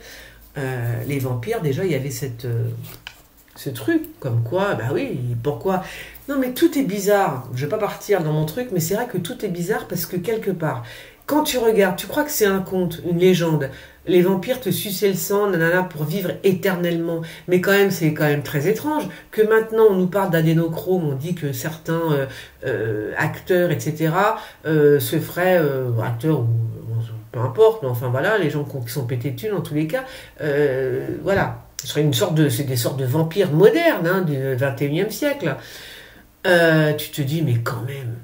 Les vampires déjà, il y avait ce truc comme quoi bah oui, pourquoi non mais tout est bizarre. Je vais pas partir dans mon truc, mais c'est vrai que tout est bizarre parce que quelque part quand tu regardes, tu crois que c'est un conte, une légende. Les vampires te suçaient le sang, nanana, pour vivre éternellement. Mais quand même, c'est quand même très étrange que maintenant on nous parle d'adénochrome, on dit que certains acteurs, etc., se feraient, acteurs ou peu importe, mais enfin voilà, les gens qui sont pétés de thunes en tous les cas, voilà. Ce serait c'est des sortes de vampires modernes, hein, du 21e siècle. Tu te dis, mais quand même.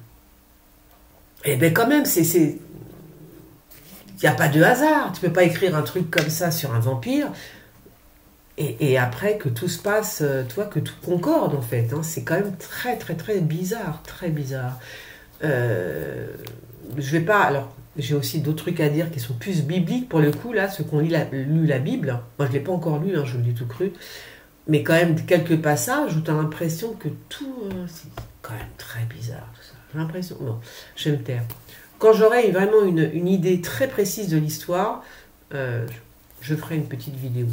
Eh bien quand même, il n'y a pas de hasard. Tu ne peux pas écrire un truc comme ça sur un vampire et après que tout se passe, toi, que tout concorde en fait. Hein. C'est quand même très très très bizarre, très bizarre. Je vais pas. Alors, j'ai aussi d'autres trucs à dire qui sont plus bibliques pour le coup là, ceux qui ont lu la Bible. Moi, je l'ai pas encore lu, hein, je l'ai tout cru. Mais quand même quelques passages où tu as l'impression que tout, c'est quand même très bizarre tout ça. J'ai l'impression. Bon, je vais me taire. Quand j'aurai vraiment une idée très précise de l'histoire, je ferai une petite vidéo.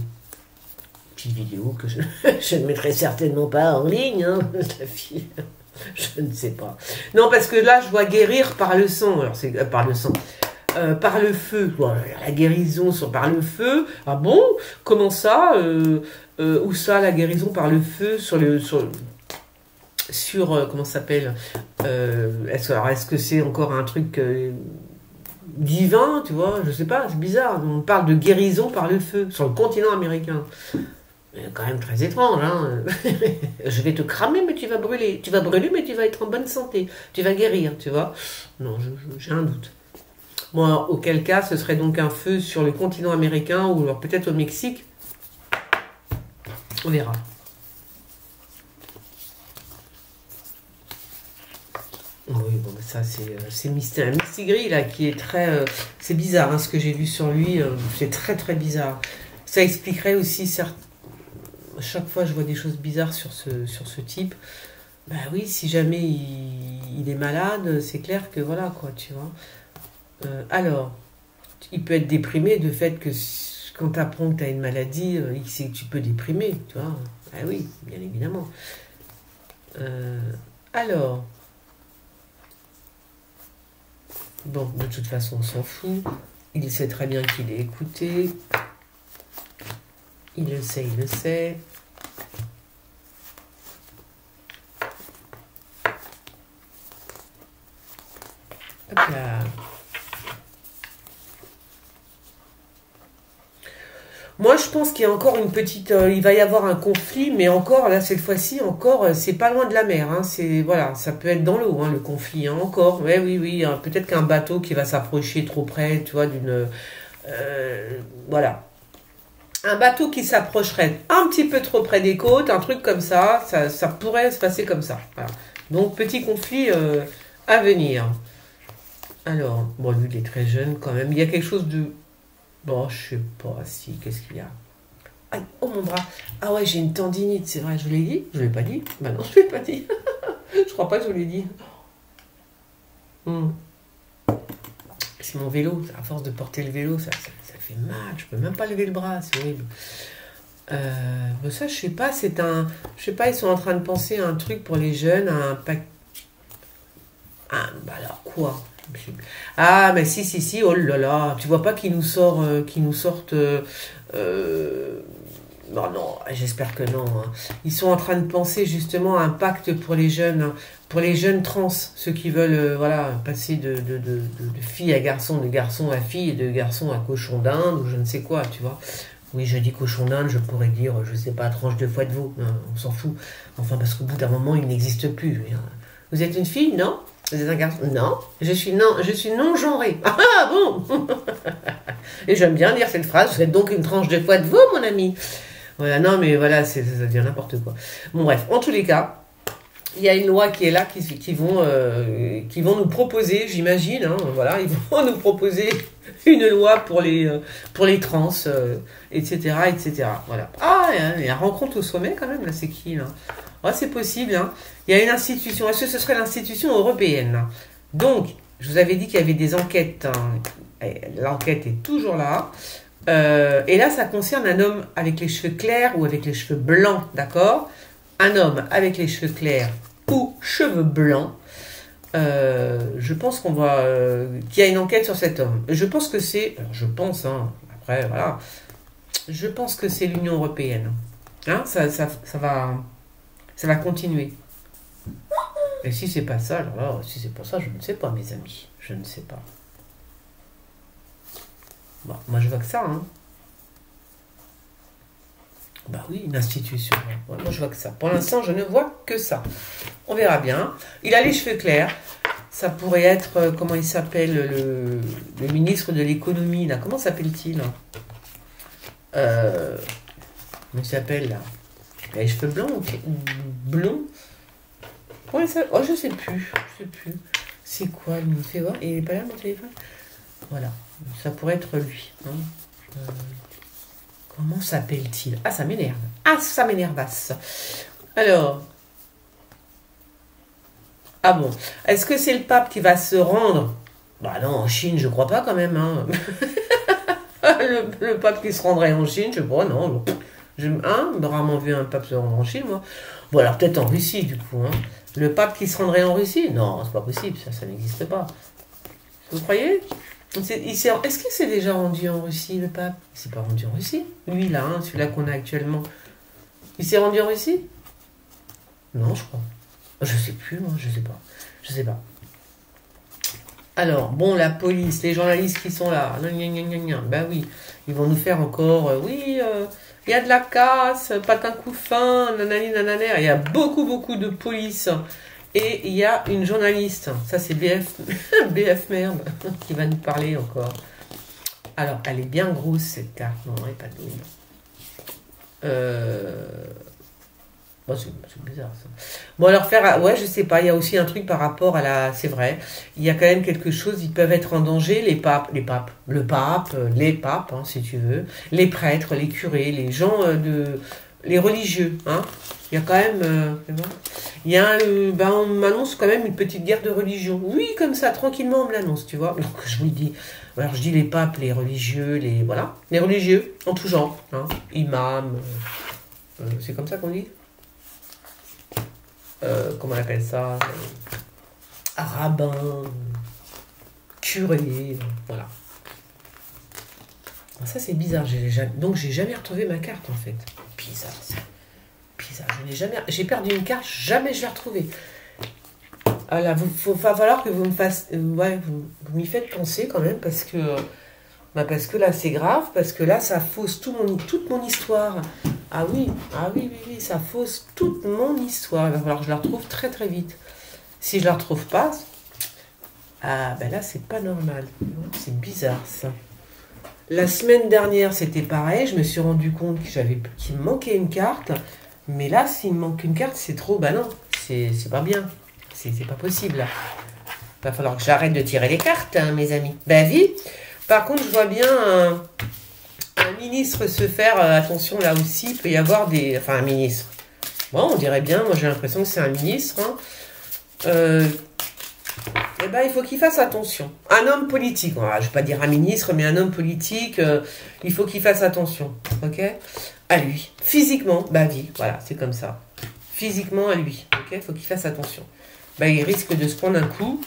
Petite vidéo que je ne mettrai certainement pas en ligne, hein, la fille. Je ne sais pas. Non, parce que là, je vois guérir par le sang. Alors, c'est par le sang. Par le feu. Bon, la guérison par le feu. Ah bon? Comment ça où ça, la guérison par le feu sur comment ça s'appelle est-ce que c'est encore un truc divin, tu vois, je sais pas, c'est bizarre, on parle de guérison par le feu sur le continent américain, quand même très étrange, hein. Je vais te cramer mais tu vas brûler mais tu vas être en bonne santé, tu vas guérir, tu vois. Non, j'ai un doute. Bon, auquel cas ce serait donc un feu sur le continent américain ou alors peut-être au Mexique, on verra. Oui, bon, ça c'est Mistigri là qui est très... c'est bizarre hein, ce que j'ai vu sur lui, c'est très très bizarre. Ça expliquerait aussi, chaque fois je vois des choses bizarres sur ce type, bah oui, si jamais il est malade, c'est clair que voilà quoi, tu vois. Alors, il peut être déprimé de fait que quand tu apprends que tu as une maladie, tu peux déprimer, tu vois. Ah oui, bien évidemment. Alors... Bon, de toute façon, on s'en fout. Il sait très bien qu'il est écouté. Il le sait, il le sait. Hop là. Moi, je pense qu'il y a encore une petite... il va y avoir un conflit, mais encore, là, cette fois-ci, encore, c'est pas loin de la mer. Hein, voilà, ça peut être dans l'eau, hein, le conflit, hein, encore. Ouais, oui, hein, peut-être qu'un bateau qui va s'approcher trop près, tu vois, d'une... voilà. Un bateau qui s'approcherait un petit peu trop près des côtes, un truc comme ça, ça pourrait se passer comme ça. Voilà. Donc, petit conflit à venir. Alors, bon, lui, il est très jeune quand même. Il y a quelque chose de... Bon, je sais pas si, qu'est-ce qu'il y a? Aïe, oh mon bras. Ah ouais, j'ai une tendinite, c'est vrai, je vous l'ai dit? Je ne l'ai pas dit? Bah non, je ne l'ai pas dit. Je crois pas que je vous l'ai dit. C'est mon vélo, à force de porter le vélo, ça fait mal, je peux même pas lever le bras, c'est horrible. Ça, je sais pas, c'est un... Je sais pas, ils sont en train de penser à un truc pour les jeunes, à un pack... Bah alors quoi? Ah, mais si, oh là là, tu vois pas qu'ils nous sortent... Non, non, j'espère que non, hein. Ils sont en train de penser justement à un pacte pour les jeunes trans, ceux qui veulent voilà, passer de fille à garçon, de garçon à fille et de garçon à cochon d'Inde ou je ne sais quoi, tu vois. Oui, je dis cochon d'Inde, je pourrais dire, je sais pas, tranche de foie de veau, hein, on s'en fout. Enfin, parce qu'au bout d'un moment, il n'existe plus. Je veux dire. Vous êtes une fille? Non. Vous êtes un garçon? Non. Je suis non genrée. Ah bon. Et j'aime bien dire cette phrase, vous êtes donc une tranche de foie de veau, mon ami. Voilà, non, mais voilà, ça devient n'importe quoi. Bon, bref, en tous les cas, il y a une loi qui est là, qui vont nous proposer, j'imagine, hein, voilà, ils vont nous proposer une loi pour les trans, etc., etc. Voilà. Ah, il y a une rencontre au sommet quand même, là, c'est qui, là? Ouais, c'est possible, hein. Il y a une institution, est-ce que ce serait l'institution européenne, là? Donc, je vous avais dit qu'il y avait des enquêtes, hein. L'enquête est toujours là. Et là, ça concerne un homme avec les cheveux clairs ou avec les cheveux blancs, d'accord? Un homme avec les cheveux clairs ou cheveux blancs. Je pense qu'il y a une enquête sur cet homme. Je pense que c'est... Alors, je pense, hein, après, voilà. Je pense que c'est l'Union européenne. Hein, ça va continuer. Et si c'est pas ça, alors là, si c'est pas ça, je ne sais pas, mes amis. Je ne sais pas. Bon, moi je vois que ça, hein. Bah oui, une institution. Ouais, moi je vois que ça. Pour l'instant, je ne vois que ça. On verra bien. Il a les cheveux clairs. Ça pourrait être, comment il s'appelle, le ministre de l'économie, là. Comment s'appelle-t-il? Comment il s'appelle, là? Il a les cheveux blancs ou blonds? Ouais, ça... Oh, je sais plus. Je sais plus. C'est quoi, il me fait voir? Il n'est pas là, mon téléphone? Voilà. Ça pourrait être lui. Hein. Comment s'appelle-t-il? Ah, ça m'énerve. Ah, ça m'énervasse. Alors. Ah bon. Est-ce que c'est le pape qui va se rendre? Bah non, en Chine, je crois pas quand même. Hein. le pape qui se rendrait en Chine, je sais pas, non. J'ai rarement vu un pape se rendre en Chine, moi. Bon, alors peut-être en Russie, du coup. Hein. Le pape qui se rendrait en Russie? Non, c'est pas possible, ça n'existe pas. Vous croyez? Est-ce qu'il s'est déjà rendu en Russie, le pape? Il s'est pas rendu en Russie? Lui, là, hein, celui-là qu'on a actuellement. Il s'est rendu en Russie? Non, je crois. Je sais plus, moi, je sais pas. Je sais pas. Alors, bon, la police, les journalistes qui sont là, ben oui, ils vont nous faire encore, oui, il y a de la casse, pas qu'un coup fin, nanani, nananer. Il y a beaucoup de police. Et il y a une journaliste, ça c'est BF merde, qui va nous parler encore. Alors, elle est bien grosse cette carte, non, elle n'est pas double. Bon, c'est bizarre ça. Bon, alors ouais, je sais pas, il y a aussi un truc par rapport à la... C'est vrai, il y a quand même quelque chose, ils peuvent être en danger, le pape, hein, si tu veux, les prêtres, les curés, les gens les religieux, hein. Il y a quand même... on m'annonce quand même une petite guerre de religion. Oui, comme ça, tranquillement, on me l'annonce, tu vois. Donc, je vous le dis. Alors, je dis les papes, les religieux, voilà. Les religieux, en tout genre. Hein. Imam, c'est comme ça qu'on dit? Comment on appelle ça? Rabbin, curé, voilà. Alors, ça, c'est bizarre. Donc, j'ai jamais retrouvé ma carte, en fait. Bizarre, ça. Bizarre. J'ai perdu une carte, jamais je l'ai retrouvée. Ah là, va falloir que vous me fassiez... vous m'y faites penser quand même, parce que là, c'est grave, parce que là, ça fausse toute mon histoire. Ah oui, ça fausse toute mon histoire. Il va falloir que je la retrouve très très vite. Si je la retrouve pas, ah ben là, c'est pas normal. C'est bizarre, ça. La semaine dernière, c'était pareil. Je me suis rendu compte qu'il me manquait une carte. Mais là, s'il me manque une carte, c'est trop... Bah non, c'est pas bien. C'est pas possible, là. Va falloir que j'arrête de tirer les cartes, hein, mes amis. Bah oui. Par contre, je vois bien un ministre se faire... attention, là aussi, il peut y avoir des... Enfin, un ministre. Bon, on dirait bien. Moi, j'ai l'impression que c'est un ministre. Hein. eh ben, il faut qu'il fasse attention. Un homme politique, voilà, je ne vais pas dire un ministre, mais un homme politique, il faut qu'il fasse attention, ok? À lui. Physiquement, bah oui, voilà, c'est comme ça. Physiquement, à lui, ok? Il faut qu'il fasse attention. Bah, il risque de se prendre un coup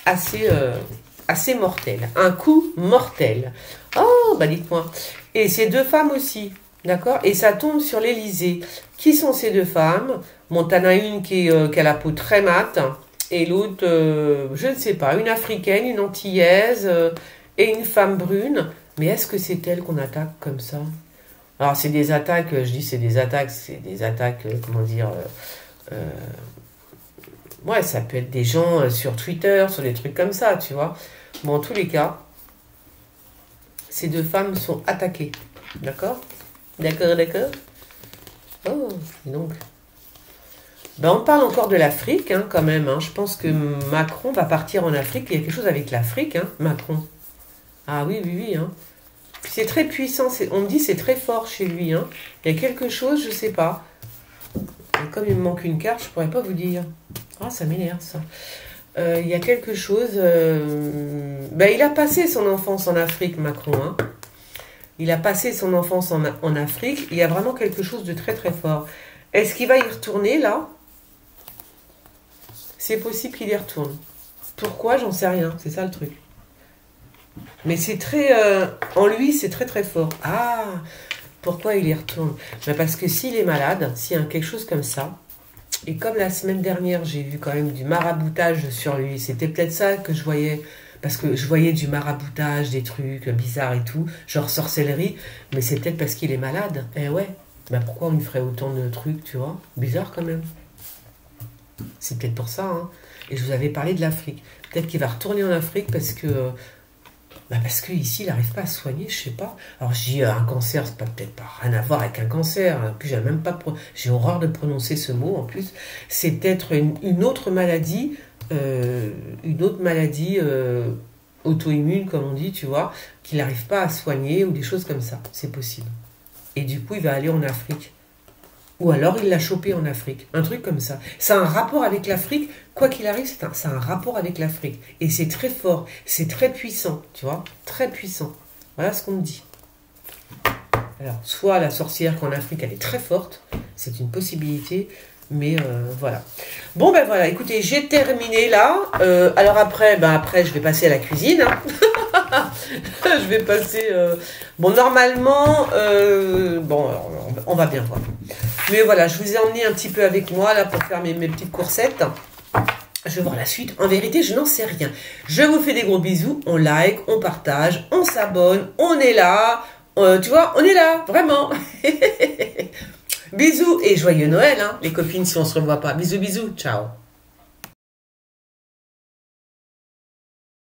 assez mortel. Un coup mortel. Oh, bah dites-moi. Et ces deux femmes aussi, d'accord? Et ça tombe sur l'Élysée. Qui sont ces deux femmes? Bon, t'en as une qui a la peau très mate, et l'autre, je ne sais pas, une africaine, une antillaise, et une femme brune. Mais est-ce que c'est elle qu'on attaque comme ça? Alors, c'est des attaques, je dis c'est des attaques, comment dire... ouais, ça peut être des gens sur Twitter, sur des trucs comme ça, tu vois. Bon, en tous les cas, ces deux femmes sont attaquées. D'accord? D'accord, d'accord. Oh, dis donc. Ben, on parle encore de l'Afrique, hein, quand même. Hein. Je pense que Macron va partir en Afrique. Il y a quelque chose avec l'Afrique, hein, Macron. Ah oui, oui, oui. Hein. C'est très puissant. On me dit c'est très fort chez lui. Hein. Il y a quelque chose, je sais pas. Et comme il me manque une carte, je pourrais pas vous dire. Ah, ça m'énerve, ça. Il y a quelque chose... ben, il a passé son enfance en Afrique, Macron. Hein. Il a passé son enfance en Afrique. Il y a vraiment quelque chose de très, très fort. Est-ce qu'il va y retourner, là? C'est possible qu'il y retourne. Pourquoi? J'en sais rien. C'est ça, le truc. Mais c'est très... en lui, c'est très, très fort. Ah! Pourquoi il y retourne? Ben parce que s'il est malade, s'il y a quelque chose comme ça, et comme la semaine dernière, j'ai vu quand même du maraboutage sur lui, c'était peut-être ça que je voyais, parce que je voyais du maraboutage, des trucs bizarres et tout, genre sorcellerie, mais c'est peut-être parce qu'il est malade. Eh ouais, ben pourquoi on lui ferait autant de trucs, tu vois? Bizarre quand même. C'est peut-être pour ça, hein. Et je vous avais parlé de l'Afrique. Peut-être qu'il va retourner en Afrique parce que... parce qu'ici, il n'arrive pas à se soigner, je sais pas. Alors, je dis un cancer, c'est peut-être pas rien à voir avec un cancer. En plus, j'ai horreur de prononcer ce mot, en plus. C'est peut-être une autre maladie, auto-immune, comme on dit, tu vois, qu'il n'arrive pas à soigner ou des choses comme ça. C'est possible. Et du coup, il va aller en Afrique. Ou alors, il l'a chopé en Afrique. Un truc comme ça. C'est un rapport avec l'Afrique. Quoi qu'il arrive, c'est un rapport avec l'Afrique. Et c'est très fort. C'est très puissant. Tu vois? Très puissant. Voilà ce qu'on me dit. Alors, soit la sorcière qu'en Afrique, elle est très forte. C'est une possibilité. Mais voilà. Bon, ben voilà. Écoutez, j'ai terminé là. Alors après, je vais passer à la cuisine. Hein. Je vais passer... Bon, normalement... on va bien voir. Mais voilà, je vous ai emmené un petit peu avec moi là pour faire mes petites coursettes. Je vais voir la suite. En vérité, je n'en sais rien. Je vous fais des gros bisous. On like, on partage, on s'abonne. On est là. Tu vois, on est là. Vraiment. Bisous et joyeux Noël, hein, les copines, si on ne se revoit pas. Bisous, bisous. Ciao.